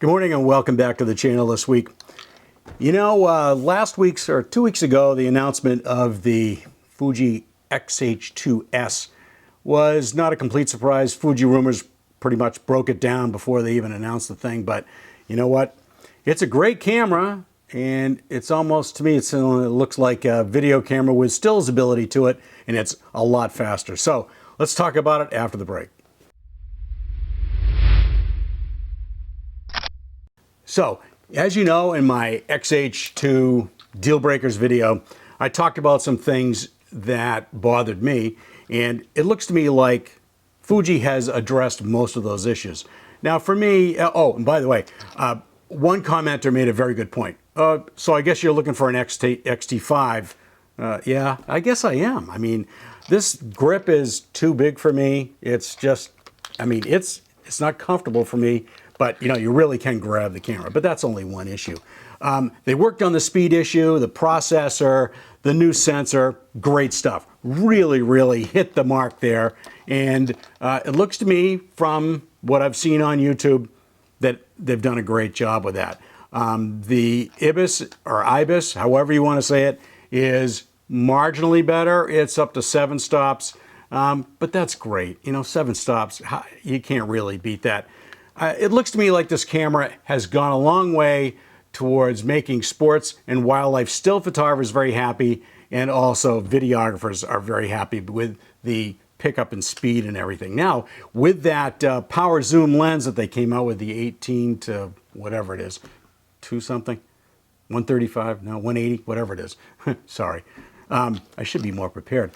Good morning and welcome back to the channel this week. You know, last week's or 2 weeks ago, the announcement of the Fuji XH2S was not a complete surprise. Fuji rumors pretty much broke it down before they even announced the thing, but you know what? It's a great camera, and it's almost, to me, it looks like a video camera with stills ability to it, and it's a lot faster. So let's talk about it after the break. So, as you know, in my XH2 Deal Breakers video, I talked about some things that bothered me, and it looks to me like Fuji has addressed most of those issues. Now for me, oh, and by the way, one commenter made a very good point. So I guess you're looking for an XT5. Yeah, I guess I am. I mean, this grip is too big for me. It's just, I mean, it's not comfortable for me. But, you know, you really can grab the camera. But that's only one issue. They worked on the speed issue, the processor, the new sensor. Great stuff. Really, really hit the mark there. And it looks to me, from what I've seen on YouTube, that they've done a great job with that. The IBIS, or IBIS, however you want to say it, is marginally better. It's up to 7 stops. But that's great. You know, 7 stops, you can't really beat that. It looks to me like this camera has gone a long way towards making sports and wildlife still photographers very happy, and also videographers are very happy with the pickup and speed and everything. Now, with that power zoom lens that they came out with, the 18 to whatever it is, 2 something, 135, no, 180, whatever it is. Sorry, I should be more prepared.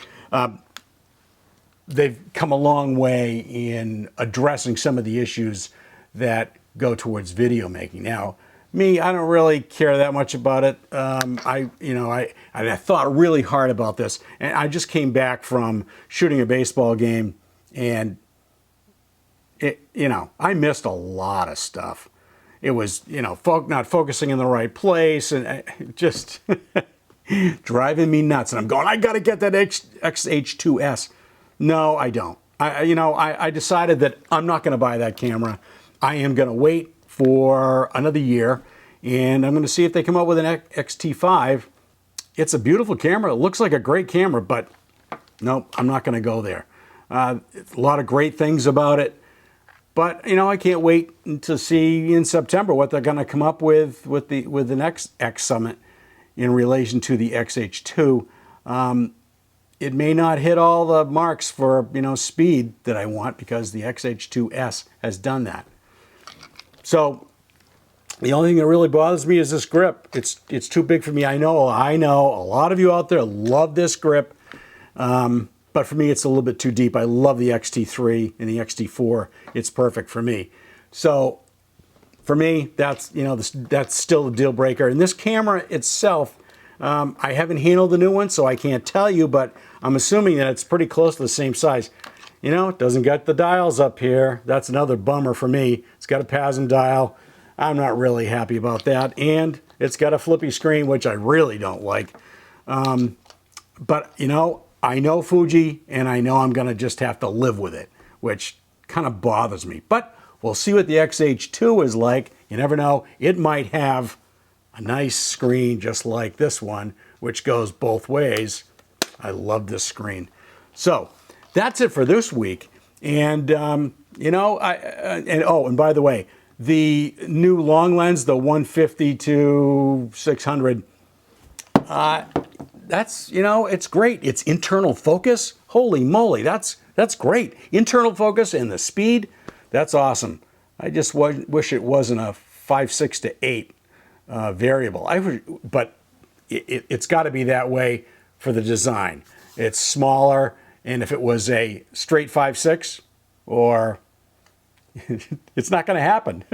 They've come a long way in addressing some of the issues that go towards video making. Now, me, I don't really care that much about it. I thought really hard about this, and I just came back from shooting a baseball game, and I missed a lot of stuff. It was, not focusing in the right place, and just driving me nuts. And I'm going, I got to get that XH2S. No, I don't. I decided that I'm not going to buy that camera. I am going to wait for another year, and I'm going to see if they come up with an XT5. It's a beautiful camera. It looks like a great camera, but nope, I'm not going to go there. A lot of great things about it, but I can't wait to see in September what they're going to come up with the next X Summit in relation to the XH2. It may not hit all the marks for speed that I want, because the XH2S has done that. So the only thing that really bothers me is this grip. It's too big for me. I know a lot of you out there love this grip, but for me it's a little bit too deep. I love the XT3 and the XT4. It's perfect for me. So for me, that's still a deal breaker. And this camera itself, I haven't handled the new one, so I can't tell you, but I'm assuming that it's pretty close to the same size. It doesn't get the dials up here. That's another bummer for me. It's got a PASM dial. I'm not really happy about that. And it's got a flippy screen, which I really don't like. But, I know Fuji, and I know I'm going to just have to live with it, which kind of bothers me. But we'll see what the XH2 is like. You never know. It might have a nice screen just like this one, which goes both ways. I love this screen. So that's it for this week. And and by the way, the new long lens, the 150 to 600, that's it's great. It's internal focus. Holy moly, that's great. Internal focus and the speed, that's awesome. I just wish it wasn't a 5.6 to 8 variable. But it's got to be that way for the design. It's smaller, and if it was a straight 5.6, or it's not going to happen.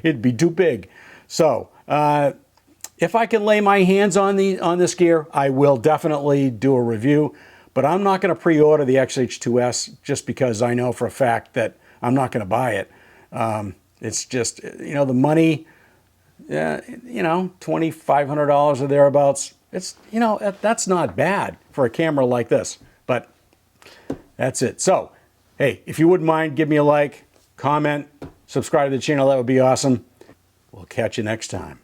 It'd be too big. So if I can lay my hands on this gear, I will definitely do a review. But I'm not going to pre-order the XH2S just because I know for a fact that I'm not going to buy it. It's just the money. $2,500 or thereabouts. It's, that's not bad for a camera like this, but that's it. So, hey, if you wouldn't mind, give me a like, comment, subscribe to the channel. That would be awesome. We'll catch you next time.